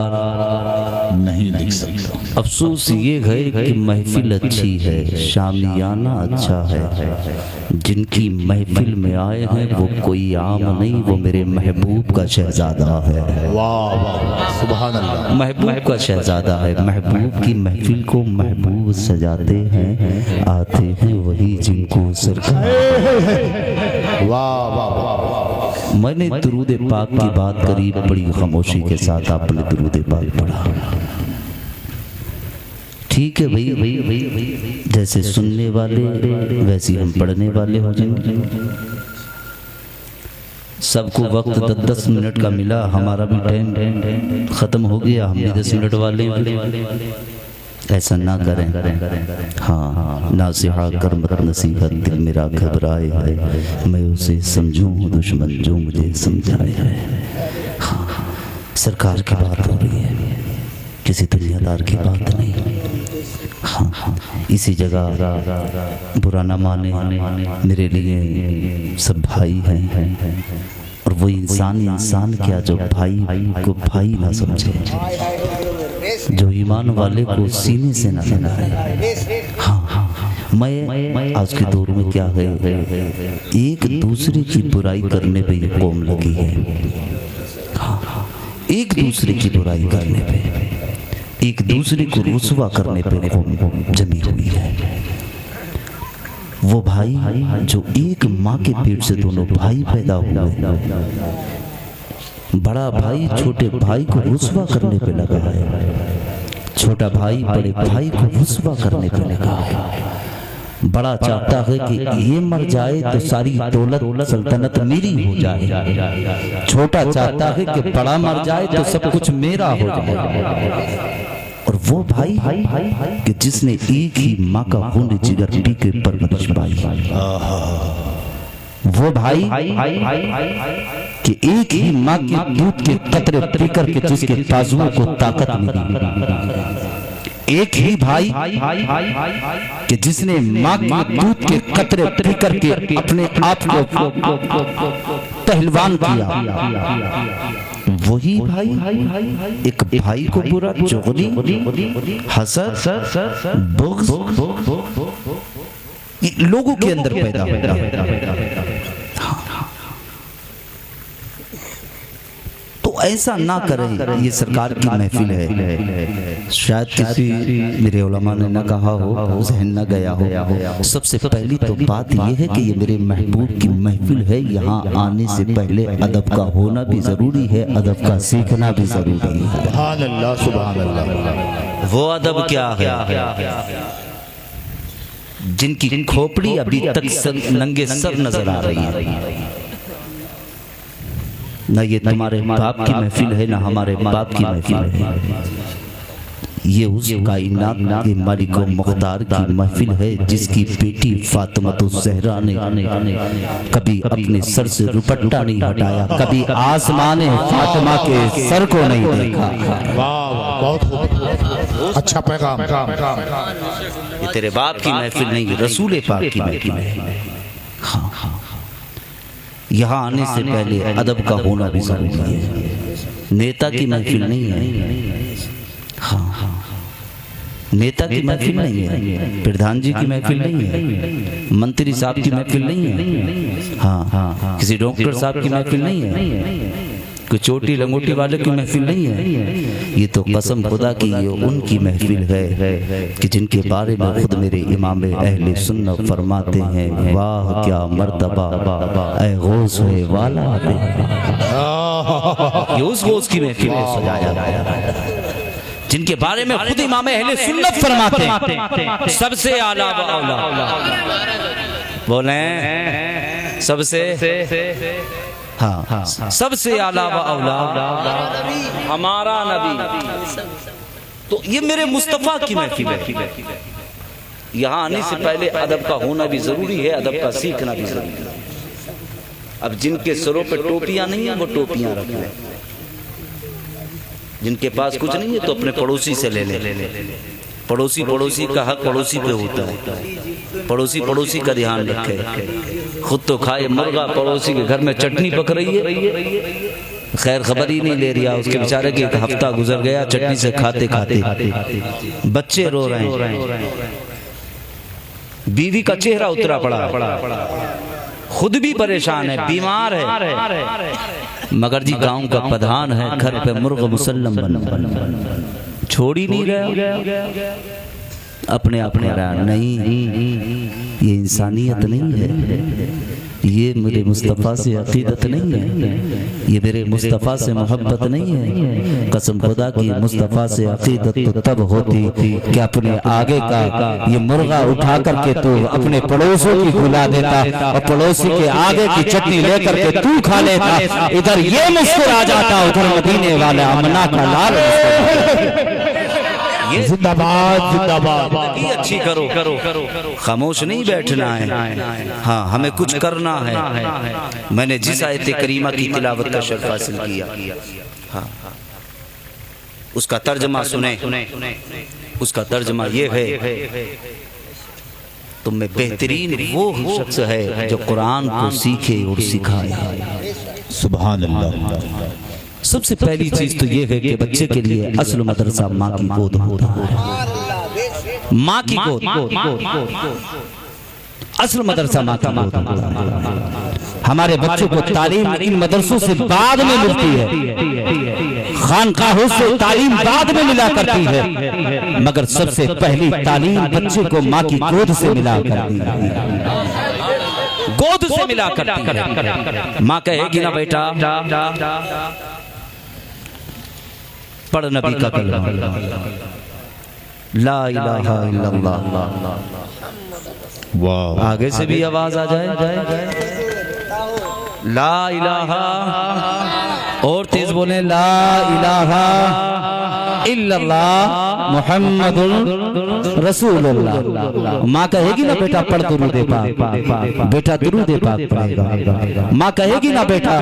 नहीं दिख सकता। अफसोस ये है कि महफिल अच्छी है, शामियाना अच्छा है, जिनकी महफिल में आए हैं वो कोई आम नहीं, वो मेरे महबूब का शहजादा है। वाह वाह सुभान अल्लाह। महबूब का शहजादा है। महबूब की महफिल को महबूब सजाते हैं, आते हैं वही जिनको सरकार। वाह वाह वाह। मैंने दुरूद पाक की बात करी, बड़ी खामोशी के साथ आपने दुरूद पाक पढ़ा। ठीक है भाई, जैसे सुनने वाले वैसे हम पढ़ने वाले हो जाएंगे। सबको वक्त 10-10 मिनट का मिला, हमारा भी टाइम खत्म हो गया, हम भी 10 मिनट वाले। ऐसा ना करें। हाँ, नासिहा कर मत नसीहत, दिल मेरा घबराए है, मैं उसे समझूं दुश्मन जो मुझे समझाए है। हाँ, सरकार की बात हो रही है, किसी दुनियादार की बात नहीं। हाँ, इसी जगह बुरा ना माने, मेरे लिए सब भाई हैं, और वो इंसान क्या जो भाई को भाई ना समझे, जो ईमान वाले को सीने से ना लगाए। हाँ, मैं आज के दौर में क्या है, एक दूसरे की बुराई करने पे ये कौम लगी है। हाँ, एक दूसरे की बुराई करने पे, एक दूसरे को रुसवा करने पे कौम जमी हुई है। वो भाई जो एक माँ के पेट से दोनों भाई पैदा हुए, बड़ा भाई छोटे भाई को रुसवा करने पे लगा है, छोटा भाई बड़े भाई को रुसवा करने पे लगा है। बड़ा चाहता है कि ये मर जाए तो सारी दौलत सल्तनत मेरी हो जाए, छोटा चाहता है कि बड़ा मर जाए तो सब कुछ मेरा हो जाए। और वो भाई कि जिसने एक ही माँ का खून जिगर पी के परवरिश पाई, वो भाई कि एक ही माँ के दूध के कतरे पी करके जिसके बाजुओं को ताकत मिली, एक ही भाई कि जिसने माँ के दूध के कतरे पी करके अपने आप को पहलवान किया, वही भाई एक भाई को बुरा चुगली, हसद, बुग़्ज़ लोगों के अंदर पैदा होता है। तो ऐसा ना करें, ये सरकार की महफिल है। शायद किसी मेरे उलमा ने ना कहा हो, ज़हन न गया हो। सबसे पहली तो बात ये है कि ये मेरे महबूब की महफिल है, यहाँ आने से पहले अदब का होना भी ज़रूरी है, अदब का सीखना भी ज़रूरी है। सुभान अल्लाह सुभान अल्लाह। वो अदब क्या है जिनकी खोपड़ी अभी तक नंगे सर नजर आ रही है। न ये तुम्हारे बाप की महफिल है, ना हमारे बाप की महफिल है, ये उस कायनात के मालिक व मुख्तार की महफिल है, जिसकी बेटी फातिमा ज़हरा ने कभी अपने सर से दुपट्टा नहीं हटाया, कभी आसमान फातिमा के सर को नहीं देखा। वाह, बहुत अच्छा पैगाम। ये तेरे बाप की महफिल नहीं, रसूल पाक की महफिल है। हाँ, यहाँ आने से पहले अदब का होना भी जरूरी है। नेता की महफिल नहीं है। हाँ, नेता की महफिल नहीं है, प्रधान जी की महफिल नहीं है, मंत्री साहब की महफिल नहीं है। हाँ, किसी डॉक्टर साहब की महफिल नहीं है, कोई चोटी लंगोटी वाले की महफिल नहीं है। ये तो कसम खुदा की ये उनकी महफिल है कि जिनके बारे में खुद मेरे इमाम अहले सुन्नत फरमाते हैं, वाह क्या मर्तबा ऐ गौस है वाला। ये उस गौस की महफिल है सजाया गया, जिनके बारे में खुद इमाम अहले सुन्नत फरमाते हैं, सबसे आला व औला। बोले सबसे, हाँ, सबसे आला व औला हमारा नबी। तो ये मेरे मुस्तफा की महफिल है। यहाँ आने से पहले अदब का होना भी जरूरी है, अदब का सीखना भी जरूरी है। अब जिनके सरों पे टोपियां नहीं है वो टोपियां रखें, जिनके पास कुछ नहीं है तो अपने पड़ोसी से ले ले। पड़ोसी का हक पड़ोसी पे होता है, पड़ोसी का ध्यान रखे। खुद तो खाए मुर्गा, पड़ोसी के घर में चटनी पक रही है, खैर खबर ही नहीं ले रहा। उसके बेचारे की एक हफ्ता गुजर गया चटनी से खाते खाते, बच्चे रो रहे हैं, बीवी का चेहरा उतरा पड़ा, खुद भी परेशान है, बीमार है, मगर जी गांव का प्रधान है, घर पे मुर्ग मुसल्लम बन छोड़ ही नहीं गया, अपने रहा। नहीं, ये इंसानियत नहीं है, ये मेरे मुस्तफ़ा से अकीदत नहीं है, ये मेरे मुस्तफ़ा से मोहब्बत नहीं है। कसम खुदा की मुस्तफ़ा से अकीदत तो तब होती कि अपने आगे का ये मुर्गा उठा करके तू अपने पड़ोसों की खिला देता और पड़ोसी के आगे की चटनी लेकर के तू खा लेता। इधर ये मुस्कुरा जाता, उधर मदीने वाला अमना का लाल। जिंदाबाद जिंदाबाद। अच्छी करो, खामोश नहीं बैठना है, हाँ हमें कुछ करना है। मैंने जिस आयत करीमा की तिलावत का शर्फ हासिल किया, हाँ उसका तर्जमा सुने, उसका तर्जमा ये है, तुम में बेहतरीन वो शख्स है जो कुरान को सीखे और सिखाए। सुभान अल्लाह। सबसे पहली चीज तो ये है कि बच्चे के लिए असल मदरसा माँ की गोद होता है, माँ की गोद, असल मदरसा माँ की गोद। हमारे बच्चों को तालीम इन मदरसों से बाद में मिलती है, खानकाहों से तालीम बाद में मिला करती है, मगर सबसे पहली तालीम बच्चे को माँ की गोद से मिला करती है, गोद से मिला करती है। माँ कहेगी ना बेटा पढ़ नबी का कलमा, ला इलाहा इल्लल्लाह। वाह, आगे से भी आवाज आ जाए, ला इलाहा, और तेज बोले ला इलाहा इल्लल्लाह मुहम्मदुर रसूलुल्लाह। माँ कहेगी ना बेटा पढ़ दुरूद पाक, बेटा दुरूद पाक पढ़ेगा। माँ कहेगी ना बेटा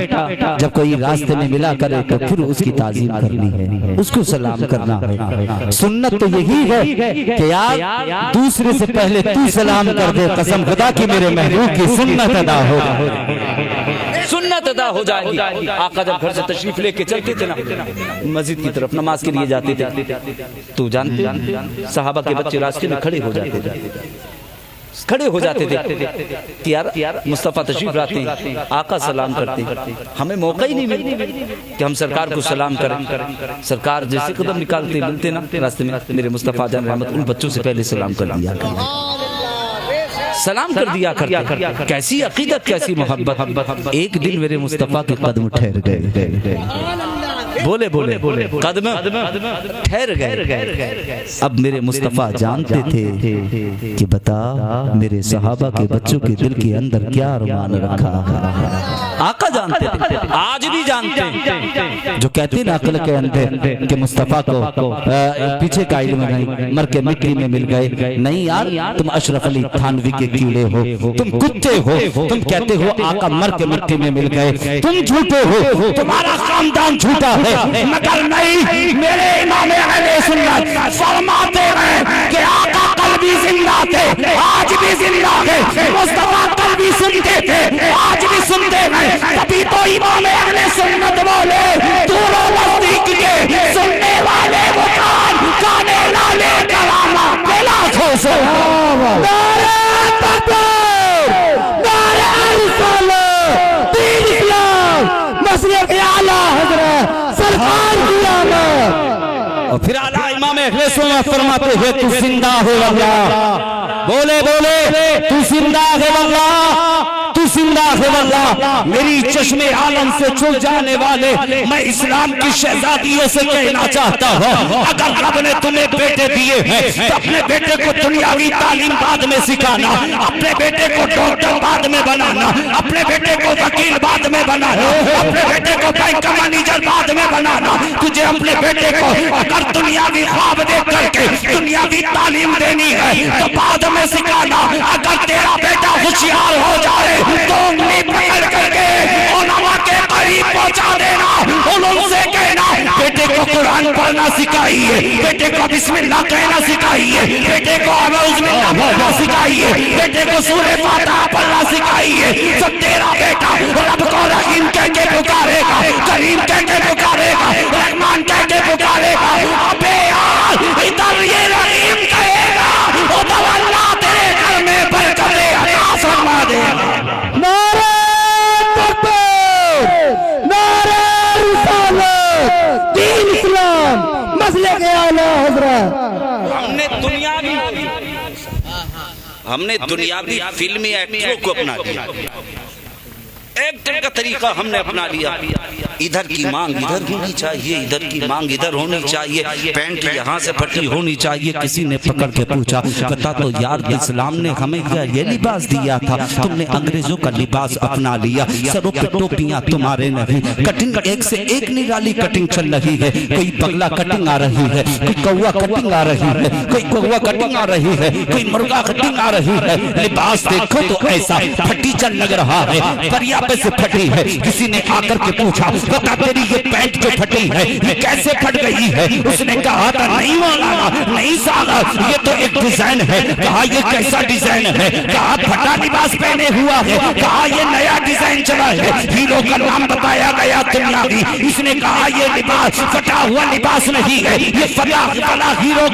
जब कोई रास्ते में मिला करे तो फिर उसकी ताजीम करनी है, उसको सलाम करना है। सुन्नत तो यही है कि यार दूसरे से पहले तू सलाम कर दे। कसम खुदा की मेरे महबूब की सुन्नत अदा हो, सुन्नत अदा हो जाएगी। आका जब घर से तशरीफ लेके चलते थे ना मस्जिद की तरफ नमाज के लिए जाते थे, तो जानते सहाबा के बच्चे रास्ते में खड़े हो जाते थे कि यार मुस्तफ़ा तशरीफ लाते हैं, आका सलाम करते हैं, हमें मौका ही नहीं मिलता कि हम सरकार को सलाम करें। सरकार जैसे कदम निकालते मिलते ना रास्ते में, मेरे मुस्तफ़ा जान रहमत उन बच्चों से पहले सलाम कर दिया, सलाम कर दिया कर। कैसी अकीदत, कैसी मोहब्बत। एक दिन मेरे मुस्तफ़ा के कदम ठहर गए, बोले कदम ठहर गए। अब मेरे मुस्तफ़ा जानते थे कि बता मेरे सहाबा के बच्चों के दिल के अंदर क्या अरमान रखा है। आका जानते थे, आज भी जानते हैं। जो कहते ना अक्ल के अंदर कि मुस्तफ़ा को पीछे का इल्म नहीं, मर के मिट्टी में मिल गए। नहीं यार, तुम अशरफ अली थानवी के कीड़े हो, तुम कुत्ते हो, तुम कहते हो आका मर के मिट्टी में मिल गए, तुम झूठे हो, तुम्हारा खानदान झूठा है। मगर नहीं, मेरे इमाम अहले सुन्नत फरमाते हैं कि आका कल भी जिंदा थे, आज भी जिंदा है। मुस्तफ़ा कल भी सुनते थे, आज भी सुनते हैं। तभी तो इमाम अहले सुन्नत बोले दूरों नज़दीक के सुनने वाले वो काने लाले कलामा बेला खोसो। नारे तकबीर, नारे रिसालत, दीन इस्लाम, मसलक आला हज़रत सरकार की आमद। और फिर आला इमाम अहले सुन्नत फरमाते हैं तू जिंदा हो अल्लाह, बोले तू जिंदा है अल्लाह, तू जिंदा है अल्लाह। मेरी चश्मे आलम से छुप जाने वाले मैं इस्लाम की शहजादियों से कहना चाहता हूँ, अगर रब ने तुम्हें बेटे दिए हैं तो अपने बेटे को दुनियावी तालीम बाद में सिखाना, अपने बेटे को डॉक्टर बाद में बनाना, अपने बेटे को वकील बाद में बनाना, अपने बेटे को बैंक का मैनेजर बाद में बनाना। तुझे अपने बेटे को अगर दुनियावी ख्वाब देख करके दुनियावी तालीम देनी है तो बाद में सिखाना। अगर तेरा बेटा होशियार हो जाए तो उंगली पकड़ करके उलमा के करीब पहुंचा देना, उनसे कहना बेटे को कुरान पढ़ना सिखाइए, बेटे को बिस्मिल्लाह कहना सिखाइए, बेटे को औज़ुबिल्लाह पढ़ना सिखाइए, बेटे को सूरह फातिहा पढ़ना सिखाइए। जब तेरा बेटा रब को रहीम कह के पुकारेगा, करीम कह के पुकारेगा, रहमान कह के पुकारेगा, अबे यार इधर ये रहीम कहेगा, उधर अल्लाह तेरे घर में बरकतें अता फरमा देगा। नारे तकबीर, नारे रिसालत, दीन इस्लाम, मसलक आला हज़रत। हमने दुनियावी फिल्मी एक्टरों को अपना लिया, एक्टर का तरीका हमने अपना लिया। इधर की मांग इधर होनी चाहिए, इधर की मांग इधर होनी चाहिए, पैंट यहाँ से फटी होनी चाहिए। किसी ने पकड़ के पूछा, बता तो यार इस्लाम ने हमें क्या ये लिबास दिया था, तुमने अंग्रेजों का लिबास अपना लिया। सरों पे टोपियां तुम्हारे नहीं, कटिंग एक से एक निराली कटिंग चल रही है। कोई बगला कटिंग आ रही है, कोई कौवा कटिंग आ रही है, कोई कौवा कटिंग आ रही है, कोई मुर्गा कटिंग आ रही है। लिबास देखो तो ऐसा फटीचर लग रहा है, परिया पे से फटी है। किसी ने आकर के पूछा, बता तेरी ये पैंट जो फटी है ये कैसे फट गई है? उसने कहा था नहीं मौलाना, नहीं साला, ये तो एक डिजाइन है। कहा ये कैसा डिजाइन है? कहा फटा लिबास पहने हुआ है। कहा ये नया डिजाइन चला है, हीरो का नाम बताया गया दुनियावी। इसने कहा ये लिबास फटा हुआ लिबास नहीं है, ये फला हीरो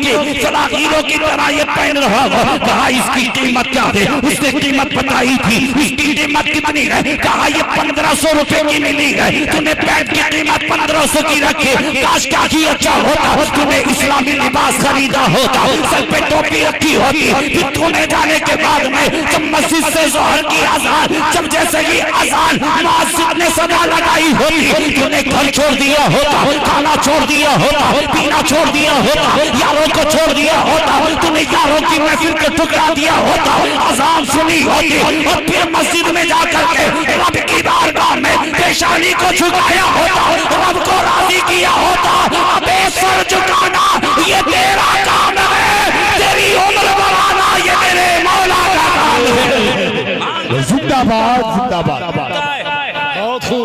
की तरह ये पहन रहा है। कहा इसकी कीमत क्या है? उसने कीमत बताई थी। इसकी कीमत कितनी है? कहा ये 1500 रुपए की मिली है। तूने पैंट की कीमत 1500 की रखी, काश क्या ही अच्छा होता तूने इस्लामी लिबास खरीदा होता, सर पे टोपी रखी होती। फिर तूने जाने के बाद में जब मस्जिद से ज़ोहर की अज़ान, जब जैसे ही अज़ान मस्जिद ने सदा लगाई होती, तूने घर छोड़ दिया होता, खाना छोड़ दिया होता, पीना छोड़ दिया होता, यारों को छोड़ दिया होता, तूने यारों की महफिल को ठुकरा दिया होता, अज़ान सुनी होती और फिर मस्जिद में जाकर के रब की बारगाह में पेशानी को झुकाया होता, रब को राजी किया होता। अबे सर झुकाना ये तेरा काम है, तेरी उम्र बढ़ाना ये मेरे मौला का काम है। जिंदाबाद जिंदाबाद।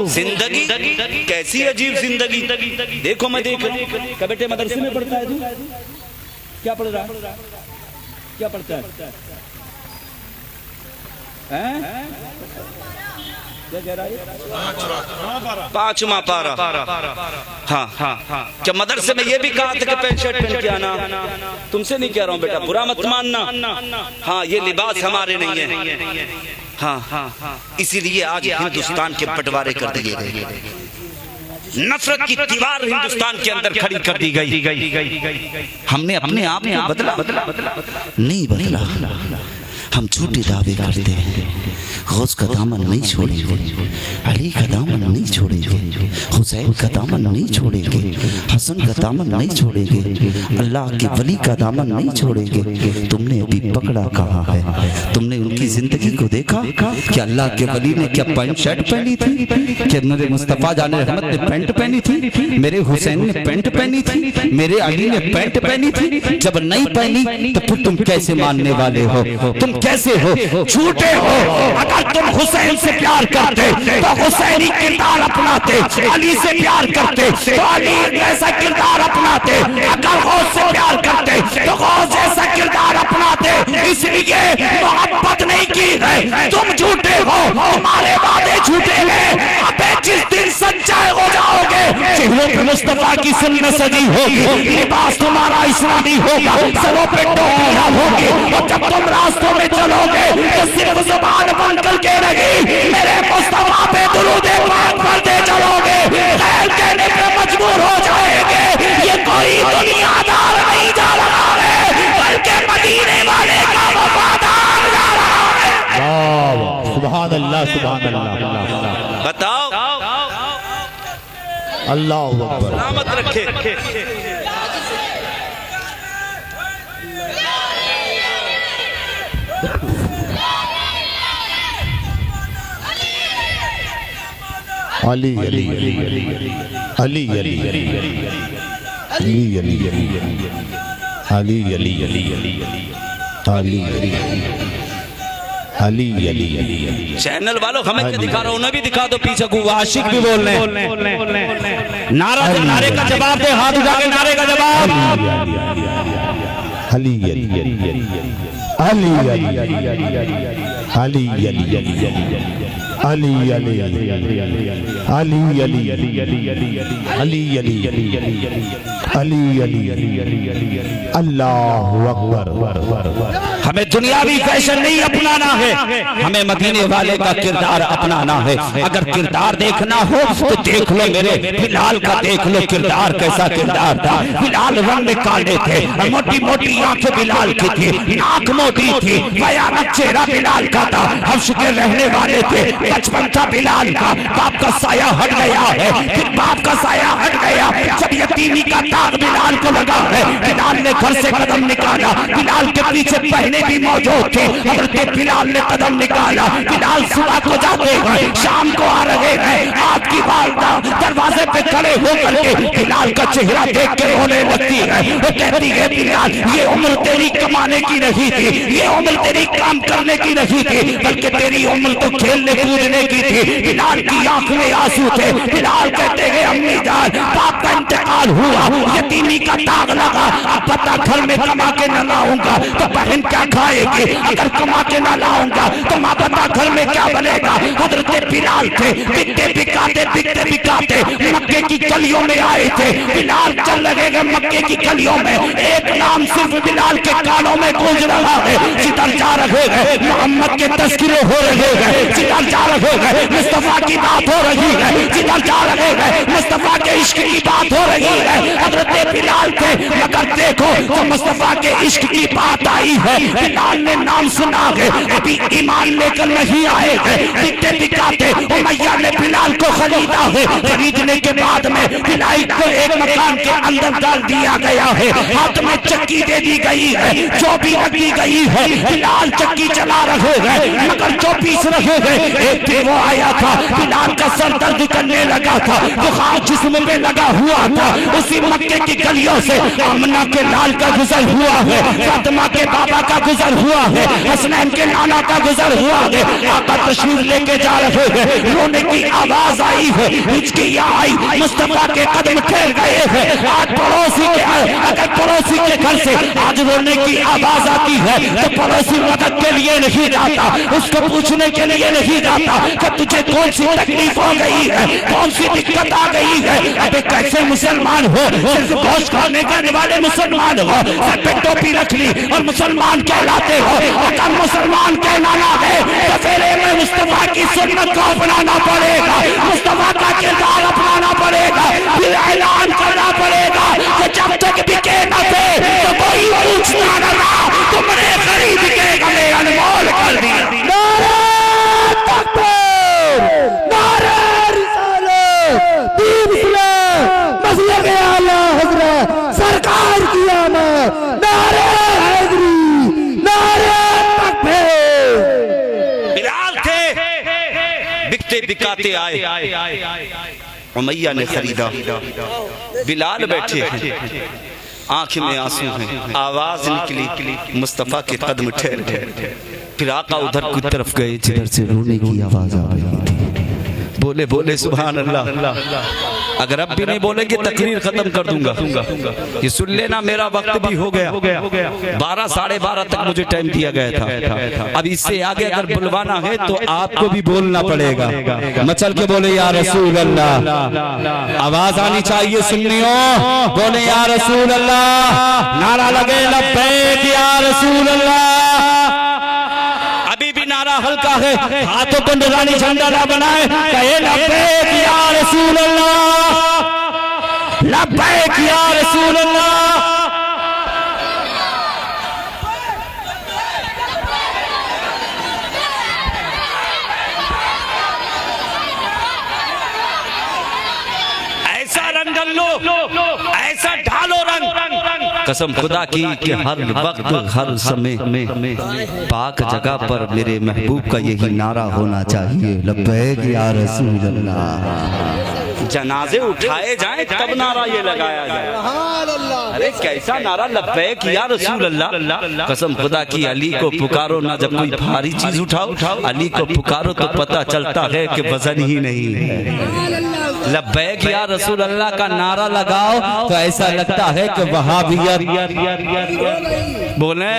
जिंदगी कैसी अजीब जिंदगी। देखो मैं देख क्या बेटे मदरसे में पढ़ता है, तू क्या पढ़ रहा है? क्या पढ़ता है? क्या कह रहा है? 5वां पारा। हाँ, क्या मदरसे में ये भी कहा था कि पैंट शर्ट पहन के आना? तुमसे नहीं कह रहा हूँ बेटा, बुरा मत मानना। हाँ, ये लिबास हमारे नहीं है। हाँ, इसीलिए आज हिंदुस्तान के बंटवारे कर दिए गए, नफरत की दीवार हिंदुस्तान के अंदर खड़ी कर दी गई। हमने अपने आप को बदला नहीं बदला। हम झूठे दावे करते हैं, गौस का दामन नहीं छोड़ेंगे, अली का दामन नहीं छोड़ेंगे, हुसैन का दामन नहीं छोड़ेंगे, हसन का दामन नहीं छोड़ेंगे, अल्लाह के वली का दामन नहीं छोड़ेंगे। तुमने अभी पकड़ा कहाँ है? तुमने उनकी जिंदगी को देखा? क्या अल्लाह के वली ने क्या पैंट शर्ट पहनी थी? क्या मेरे मुस्तफा जान रहमत ने पैंट पहनी थी? मेरे हुसैन ने पैंट पहनी थी? मेरे अली ने पैंट पहनी थी? जब नहीं पहनी तो फिर तुम कैसे मानने वाले हो? तुम कैसे हो? झूठे हो। अगर तुम हुसैन से प्यार करते तो हुसैनी किरदार अपनाते, अली से प्यार करते तो अली जैसा किरदार अपनाते, अगर गौस से प्यार करते तो गौस जैसा किरदार अपनाते। इसलिए मोहब्बत नहीं की है। तुम झूठे हो, तुम्हारे वादे झूठे हैं। अबे जिस दिन सच्चाई हो जाओगे, चेहरों पे मुस्तफा की सुन्नत सजी होगी, लिबास तुम्हारा इस्लामी होगा, सरों पे टोपियां होगी, और जब तुम रास्तों में चलोगे तो सिर्फ जुबान बंद करके नहीं, मेरे मुस्तफा पे दुरूद पाक पढ़ते चलोगे। खैर कहने पे मजबूर हो जाएंगे, ये कोई दुनियादार नहीं जा रहा है, बल्कि मदीने वाले का वफादार जा रहा है। सुभान अल्लाह, सुभान अल्लाह। बताओ, अल्लाह अकबर। सलामत रखे। अली अली अली अली अली अली अली अली अली अली अली अली अली अली अली अली अली चैनल वालों हमें क्या दिखा रहा हूं, उन्हें भी दिखा दो पीछे को, वो आशिक भी बोल रहे हैं। नारा दे, नारे का जवाब दे, हाथ उठा के नारे का जवाब। अली अली अली अली अली अली अली अली अली अल्लाहु अकबर। हमें दुनियावी फैशन नहीं अपनाना है, हमें मदीने वाले का किरदार अपनाना है। अगर किरदार देखना हो तो देख लो मेरे बिलाल का, देख लो किरदार कैसा किरदार था। बिलाल रंग काले थे, मोटी मोटी आंखें बिलाल की थी, नाक मोटी थी, भयानक चेहरा बिलाल का था। हफ्स के रहने वाले थे, बचपन था बिलाल का। बाप का साया हट गया है, फिर बाप का साया हट गया, जब यतीमी का दाग बिलाल को लगा है। बिलाल ने घर से कदम निकाला, बिलाल के पीछे पहने भी मौजूद थे, हजरत बिलाल ने कदम निकाला। बिलाल सुबह को जाते हैं, शाम को आ रहे हैं। आपकी वालदा दरवाजे पे खड़े होकर के बिलाल का चेहरा देख के रोने लगती है। वो कहती है बिलाल, ये उम्र तेरी कमाने की नहीं थी, ये उम्र तेरी काम करने की नहीं थी, बल्कि तेरी उम्र तो खेलने कूदने की थी। बिलाल की आंख में आंसू थे। बिलाल कहते हैं अम्मी जान, बाप का इंतकाल हुआ, यतीमी का दाग लगा, अब पता घर में कमा के न लाऊंगा तो बहन क्या खाएगी, अगर कमा के न लाऊंगा तो माँ पता घर में क्या बनेगा। हजरत बिलाल थे, बिकते बिकाते मक्के की गलियों में आए थे। बिलाल चल लगे मक्के की गलियों में, एक नाम सिर्फ बिलाल के कानों में गूंज रहा है, जिधर जा रहे हैं मोहम्मद के तस्करे हो रहे हैं, जिधर जा रहे हैं मुस्तफा की बात हो रही है, जिधर जा रहे हैं मुस्तफा के इश्क की बात हो रही है। हजरत बिलाल थे, मगर देखो तो मुस्तफा के इश्क की बात आई है। बिलाल ने नाम सुना है, अभी ईमान लेकर नहीं आए हैं, बिकते बिकाते उमैया ने बिलाल को खरीदा है। खरीदने के बाद में बिलाल को एक मकान के अंदर डाल दिया गया है, हाथ में चक्की दे दी गई है, जो भी लगी गई है। बिलाल चक्की चला रहे हैं, मगर जो पीस रहे हैं। एक दिन वो आया था, बिलाल का सर दर्द करने लगा था, बुखार जिस्म में लगा हुआ था। उसी मक्के की गलियों से आमना के लाल का गुजर हुआ है, फातिमा के बाबा का गुजर हुआ है, हसनैन के नाना का गुजर हुआ है। आका तशरीफ लेके जा रहे हैं, रोने की आवाज आई है, हिचकियां आई, मुस्तफा के कदम ठहर गए हैं। आज पड़ोसी के, अगर पड़ोसी के घर से आज रोने की आवाज आती है तो पड़ोसी मदद के लिए नहीं जाता, उसको पूछने के लिए नहीं जाता कि तुझे कौन सी तकलीफ हो गई है, कौन सी दिक्कत आ गई है। अबे कैसे मुसलमान हो, सिर्फ गोश्त खाने करने वाले मुसलमान हो, सर पे टोपी रख ली और मुसलमान कहलाते हो। अगर मुसलमान कहलाना है तो फिर में मुस्तफा की सुन्नत को अपनाना पड़ेगा, मुस्तफा का किरदार अपनाना पड़ेगा, फिर ऐलान करना पड़ेगा कि जब तक बिके न थे तो कोई पूछना न रहा, तुमने खरीद के गले अनमोल कर दिया। नारे तकबीर, नारे रिसालत, दीन इस्लाम, मसलक आला हज़रत सरकार की आमद, नारे हैदरी, नारे तकबीर। बिलाल थे, बिकते बिकाते आए, उमैया ने खरीदा। बिलाल बैठे हैं, आंख में आंसू हैं, आवाज निकली, मुस्तफा के कदम ठहर गए। फिर आका उधर की तरफ गए जिधर से रोने की आवाज आ रही थी। बोले बोले सुभान अल्लाह। अगर अब भी नहीं बोलेंगे तकरीर खत्म कर दूंगा। ये सुन लेना, मेरा वक्त भी हो गया, 12 साढ़े 12 तक मुझे टाइम दिया गया था। अब इससे आगे अगर बुलवाना है तो आपको भी बोलना पड़ेगा। मचल के बोले या रसूल अल्लाह, आवाज आनी चाहिए सुन्नियों, बोले या रसूल अल्लाह, नारा लगे लब्बैक या रसूल अल्लाह। अभी भी नारा हल्का है, हाथों को निशानी झंडा ना बनाए, कहे लब्बैक या रसूल अल्लाह, लब्बैक या रसूल अल्लाह। ऐसा रंग लो, ऐसा ढालो रंग, कसम खुदा की कि हर वक्त हर समय पाक जगह पर मेरे महबूब का यही नारा होना चाहिए, लब्बैक या रसूल अल्लाह। जनाजे उठाए जाएं तब नारा ये लगाया जाए। अरे कैसा नारा, लब्बैक या रसूल अल्लाह। कसम खुदा की अली को पुकारो ना जब कोई भारी चीज उठाओ, अली को पुकारो तो पता चलता है कि वजन ही नहीं है। लब्बैक या रसूल अल्लाह का नारा लगाओ तो ऐसा लगता है कि वहाबियत बोले,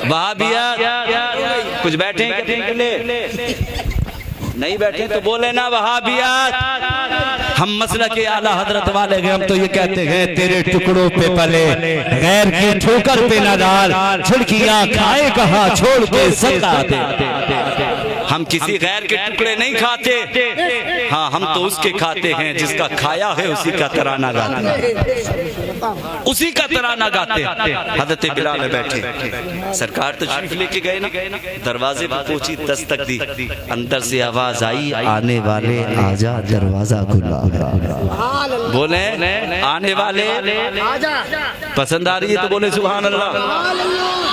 वहाबियत। कुछ बैठे नहीं बैठे तो बोले ना वहाबियत। हम मसलक के आला हजरत वाले हैं, हम तो ये कहते हैं तेरे टुकड़ों पे पले, गैर के ठोकर पे न डाल, झुड़कियां खाए कहाँ छोड़ के सदा दे। हम किसी गैर के टुकड़े नहीं खाते, हाँ हम तो उसके खाते हैं जिसका खाया है उसी का तराना गाते हैं, उसी का तराना गाते हैं। हजरत बिलाल बैठे, सरकार तशरीफ लेके गए ना, दरवाजे पर पहुंची, दस्तक दी, अंदर से आवाज आई आने वाले आजा दरवाजा खुला। बोले आने वाले पसंद आ रही है तो बोले सुभान अल्लाह,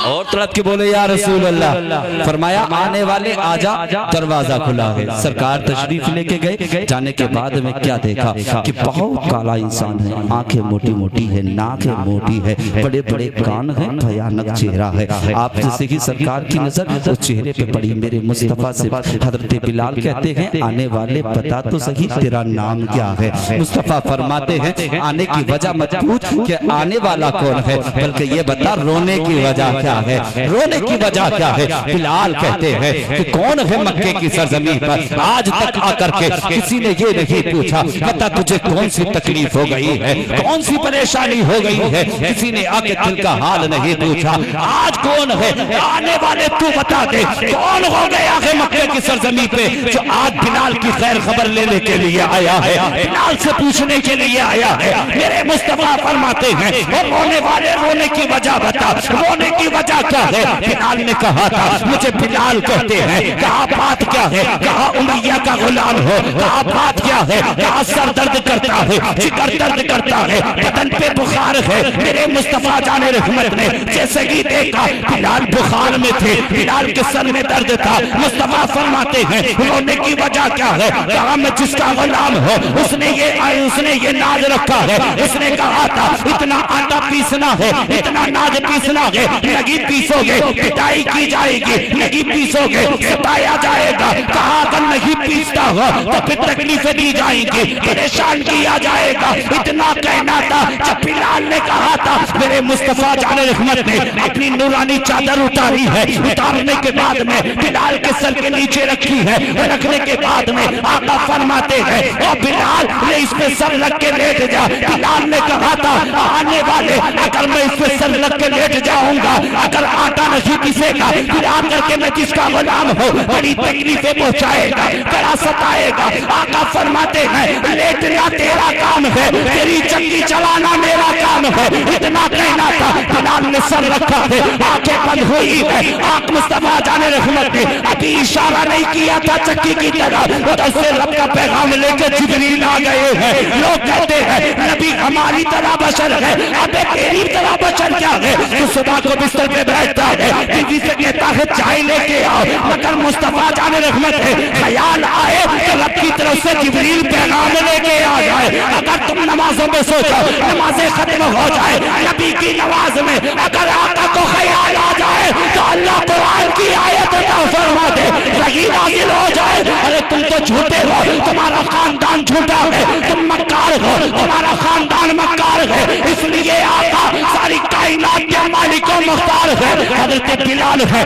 और तड़प के बोले या रसूल अल्लाह। फरमाया आने वाले आजा दरवाजा खुला है। सरकार तशरीफ लेके गए, जाने के बाद में क्या देखा कि बहुत काला इंसान है, आंखें मोटी मोटी है, नाकें मोटी है, बड़े बड़े कान है, भयानक चेहरा है। आप जैसे ही सरकार की नजर उस चेहरे पे पड़ी, मेरे मुस्तफा से हजरत बिलाल कहते हैं आने वाले बता तो सही तेरा नाम क्या है। मुस्तफा फरमाते हैं आने की वजह मत पूछ कि आने वाला कौन है, बल्कि ये बता रोने की वजह क्या है, रोने की वजह क्या है। बिलाल कहते हैं कि कौन है मक्के की सरजमीन पर आज तक आकर के किसी ने ये नहीं पूछा बता तुझे कौन सी तकलीफ हो गई है, कौन सी परेशानी हो गई है, किसी ने आके दिल का हाल नहीं पूछा। आज कौन है आने वाले तू बता दे, कौन हो गया है मक्के की सरजमीन पे जो आज बिलाल की खैर खबर लेने के लिए आया है, बिलाल से पूछने के लिए आया है। मेरे मुस्तफा फरमाते हैं और रोने वाले रोने की वजह बता, रोने की वजह क्या है। बिलाल ने कहा था मुझे बिलाल कहते हैं, कहा बात क्या है, कहा उमैया का गुलाम हो, कहा बात क्या है, कहा सर दर्द करता है, जिगर दर्द करता है, बदन पे बुखार है। मेरे मुस्तफा जाने रहमत ने जैसे ही देखा बिलाल बुखार में थे, बिलाल के सर में दर्द था। मुस्तफा फरमाते हैं रोने की वजह क्या है, कहा मैं जिसका गुलाम हो उसने ये नाज रखा है, उसने कहा था इतना आटा पीसना है, इतना नाज पीसना है, नहीं पीसोगे पिटाई की जाएगी, नहीं पीसोगे सताया जाएगा। कहा अगर नहीं पीसता हो तो फिर तकलीफें दी जाएंगी, परेशान किया जाएगा। इतना कहना था जब बिलाल ने कहा था मेरे मुस्तफा जाने रहमत ने अपनी नूरानी चादर उतारी है, उतारने के बाद में बिलाल के सर के नीचे रखी है, रखने के बाद में आका फरमाते हैं और बिलाल ने इस पे सर रख के लेट जा। बिलाल ने कहा था आने वाले अगर मैं इस पे सर रख के लेट जाऊंगा, अगर आटा नहीं पीसेगा फिर आकर के मैं जिसका गुलाम हो बड़ी तकलीफें पहुंचाएगा, बड़ा सताएगा। आका फरमाते हैं लेटना तेरा काम है, तेरी चक्की चलाना मेरा काम है। इतना कहना था बिलाल ने सर रखा है, आंखें बंद हुई है। आंख मुस्तफा जाने रहमत ने अभी इशारा नहीं किया था चक्की की तरह, उधर से रब का पैगाम लेकर जिब्रील आ गए हैं। लोग कहते हैं नबी हमारी तरह बशर है, अबे तेरी तरह बशर क्या है। तो सुबह को बिस्तर पे बैठता है, बीवी से कहता है चाय लेके आओ, मगर मुस्तफा जाने रहमत है ख्याल आए तो रब की तरफ से जिब्रील पैगाम लेके आ जाए। अगर तुम नमाजों में सोचो नमाजें खत्म हो जाए, नबी की नमाज में अगर आका को ख्याल आ जाए तो अल्लाह कुरान की आयत अता फरमा दे, वही नाज़िल हो जाए। अरे तुम तो झूठे हो, तुम्हारा खानदान झूठा है, तुम मक्कार हो, तुम्हारा खानदान मक्कार है, इसलिए आका सारी कायनात के मालिक और मुख्तार है। हजरत बिलाल है,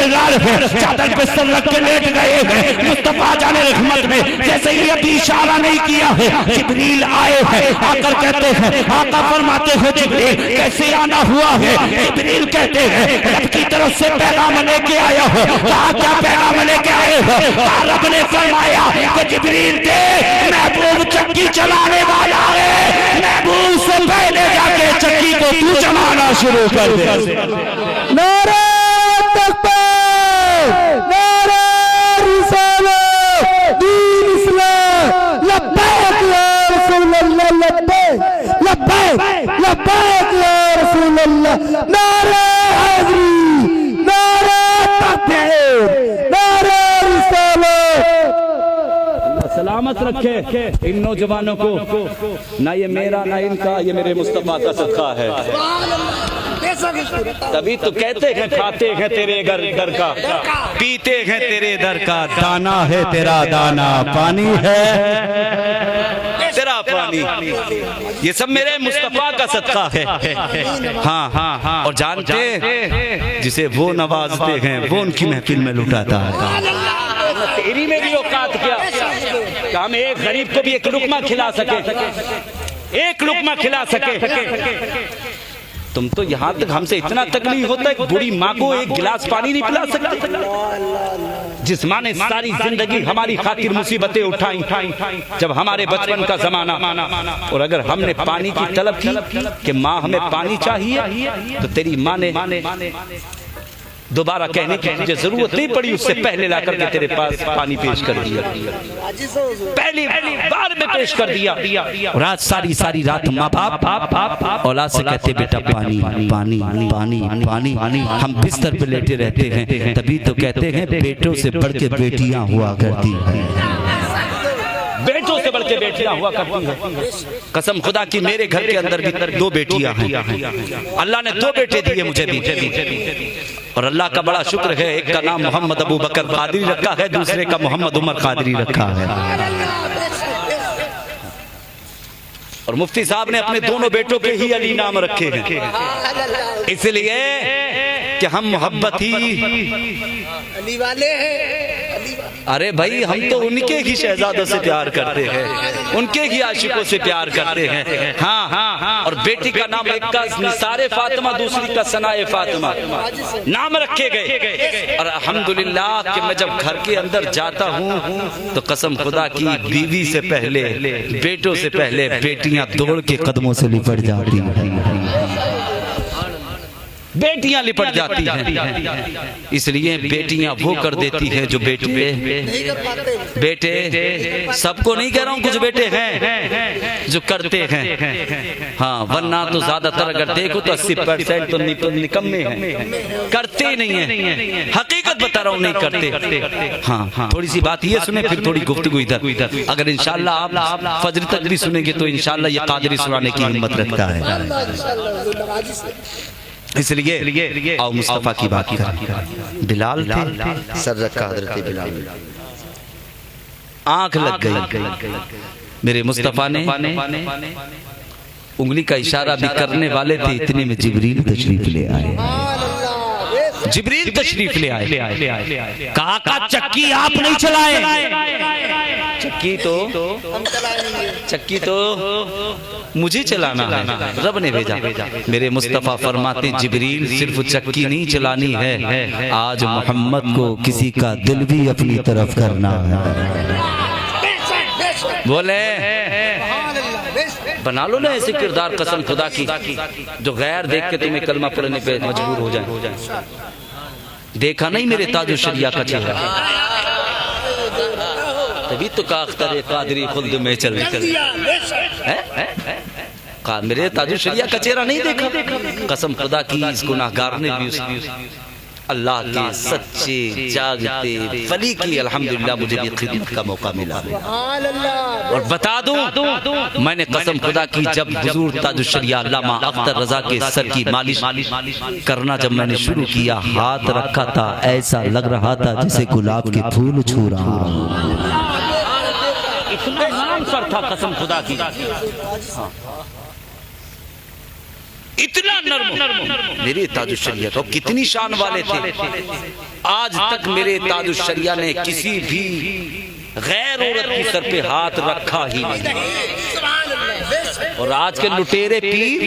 बिलाल है, चादर पे सर रख के लेट गए हैं। मुस्तफा जाने रहमत ने जैसे ही अभी इशारा नहीं किया है जिब्रील आए हैं, आकर कहते हैं आका फरमाते हैं जिब्रील कैसे आना हुआ है। जिब्रील कहते हैं रब की तरफ से पैगाम लेके आया हो। कहा क्या पैगाम लेके आए हो। रब ने फरमाया कि जिब्रील दे महबूब चक्की चलाने वाला है, महबूब से पहले जाके चक्की को तू चलाना शुरू कर दे। नारे तकबीर, नारे रिसालत, दीन इस्लाम, लब्बैक या रसूल अल्लाह, लब्बैक लब्बैक लब्बैक या रसूल अल्लाह। नारे हैदरी, नारे तकबीर, नारे रिसालत। सलाम सलामत रखे इन नौजवानों को। ना ये मेरा ना इनका, ये मेरे मुस्तफा का सदका है। तभी तो कहते हैं खाते हैं तेरे घर का, पीते हैं तेरे दर का, दाना है तेरा दाना, पानी है तेरा पानी, ये सब मेरे मुस्तफा का सदका है। हाँ हाँ हाँ। और जानते हैं जिसे वो नवाजते हैं वो उनकी महफिल में लुटाता है। तेरी में भी औकात क्या कि हम एक गरीब को भी एक लुकमा खिला सके, एक लुकमा खिला सके। तुम तो यहाँ तक हमसे इतना तकलीफ होता है, बूढ़ी माँ को एक गिलास पानी नहीं पिला सकते। जिस माँ ने सारी जिंदगी हमारी खातिर मुसीबतें उठाई, जब हमारे बचपन का जमाना, और अगर हमने पानी की तलब की कि माँ हमें पानी चाहिए, तो तेरी माँ ने दोबारा कहने की तुझे जरूरत नहीं पड़ी, उससे पहले लाकर के तेरे पास पानी पेश कर दिया, पहली बार में पेश कर दिया। और आज सारी रात माँ बाप औलाद से कहते बेटा पानी पानी पानी पानी पानी। हम बिस्तर पे लेटे रहते हैं, तभी तो कहते हैं बेटों से बढ़ के बेटियां हुआ करती हैं, बेटों से बढ़ के बेटियां हुआ करती हैं। कसम खुदा की मेरे घर के अंदर भी 2 बेटियां हैं। अल्लाह ने 2 बेटे दिए मुझे भी, और अल्लाह का बड़ा शुक्र है। एक का नाम मोहम्मद अबू बकर कादरी रखा है, दूसरे का मोहम्मद उमर कादरी रखा है। और मुफ्ती साहब ने अपने दोनों बेटों के ही अली नाम रखे हैं, इसलिए कि हम मोहब्बत ही अली वाले हैं। अरे भाई हम तो उनके ही शहजादों से प्यार करते हैं, उनके ही आशिकों से प्यार करते हैं। हाँ हाँ हाँ। और बेटी का नाम एक का निसारे फातिमा, दूसरी का सनाए फातिमा नाम रखे गए। और अल्हम्दुलिल्लाह कि मैं जब घर के अंदर जाता हूँ तो कसम खुदा की बीवी से पहले, बेटों से पहले बेटियां दौड़ के कदमों से लिपट जाती हैं, बेटियां लिपट जाती हैं। इसलिए बेटियां वो कर देती हैं जो बेटे सबको नहीं कह रहा हूँ, कुछ बेटे हैं जो करते हैं। हाँ, वरना तो ज्यादातर अगर देखो तो 80% तो निकम्मे हैं, करते नहीं है। हकीकत बता रहा हूँ, नहीं करते। हाँ हाँ, थोड़ी सी बात ये सुने, फिर थोड़ी गुफ्तगू इधर। अगर इंशाल्लाह आप फजर तक भी सुनेंगे तो इंशाल्लाह ये कादरी सुनाने की हिम्मत रखता है। इसलिए आओ मुस्तफा की बात करें। बिलाल थे, सर रखा हजरत बिलाल, आंख लग गई। मेरे मुस्तफा ने उंगली का इशारा भी करने वाले थे, इतने में जिब्रील तशरीफ ले आए। जिब्रील तशरीफ ले आए, कहा का चक्की आप नहीं चलाए, चक्की तो मुझे चलाना है, रब ने भेजा। मेरे मुस्तफा फरमाते जिब्रील सिर्फ चक्की नहीं चलानी है, आज मोहम्मद को किसी का दिल भी अपनी तरफ करना है। बोले बना लो ना ऐसे किरदार कसम खुदा की जो गैर देख के तुम्हें कलमा पढ़ने पे मजबूर हो जाए। देखा नहीं मेरे ताजुल शरिया का चेहरा, तभी तो काख्तर कादरी खुल्द में चल मेरे ताजुल शरिया का चेहरा नहीं देखा। कसम खुदा की इस गुनाहगार ने भी अल्लाह के सच्चे जागते वली की अल्हम्दुलिल्लाह मुझे भी खिदमत का मौका मिला। और बता दूं मैंने कसम खुदा की जब हुजूर ताजुल शरिया अल्लामा अख्तर रजा के सर की मालिश करना जब मैंने शुरू किया, हाथ रखा था ऐसा लग रहा था जैसे गुलाब के फूल छू रहा हूं, इतना नाम सर था कसम खुदा की। इतना नर्म मेरे ताजुल शरिया तो कितनी शान वाले थे। आज तक मेरे ताजुल शरिया ने किसी भी गैर औरत की सर पे हाथ रखा ही नहीं। और आज के लुटेरे पीर,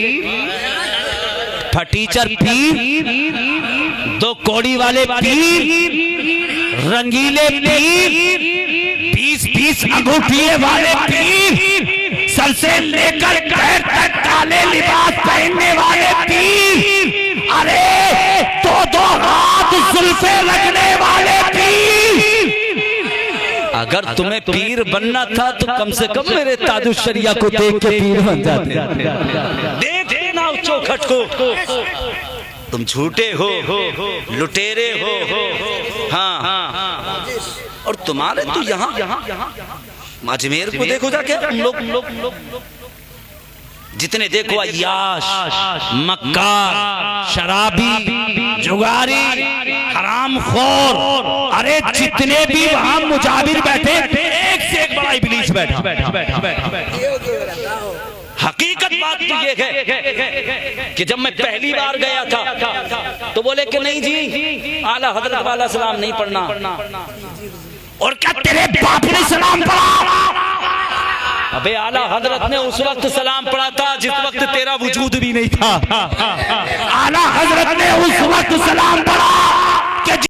फटीचर पीर, 2 कौड़ी वाले पीर, रंगीले पीर, 20-20 अंगूठिए वाले पीर, सर से लेकर पैर तक काले लिबास पहनने वाले पीर, अरे 2-2 हाथ जुल्फे रखने वाले पीर। अगर तुम्हें पीर बनना था तो कम से कम मेरे ताजुल शरिया को देख के पीर बन जाते। देख देना उस चौखट को, तुम झूठे हो, लुटेरे हो। हाँ, और तुम्हारे तो यहाँ अजमेर को देखो जाके तुम लोग जितने देखो अय्याश, मक्कार, शराबी, जुगारी, हरामखोर, अरे जितने भी वहां मुजाहिर बैठे एक से एक बड़ा इब्लीस बैठा। हकीकत बात तो ये है कि जब मैं पहली बार गया था तो बोले कि नहीं जी आला हजरत वाला सलाम नहीं पढ़ना। और क्या तेरे बाप ने सलाम पढ़ा? अबे आला हजरत ने उस वक्त सलाम पढ़ा था जिस वक्त तेरा वजूद भी नहीं था। आला हजरत ने उस वक्त सलाम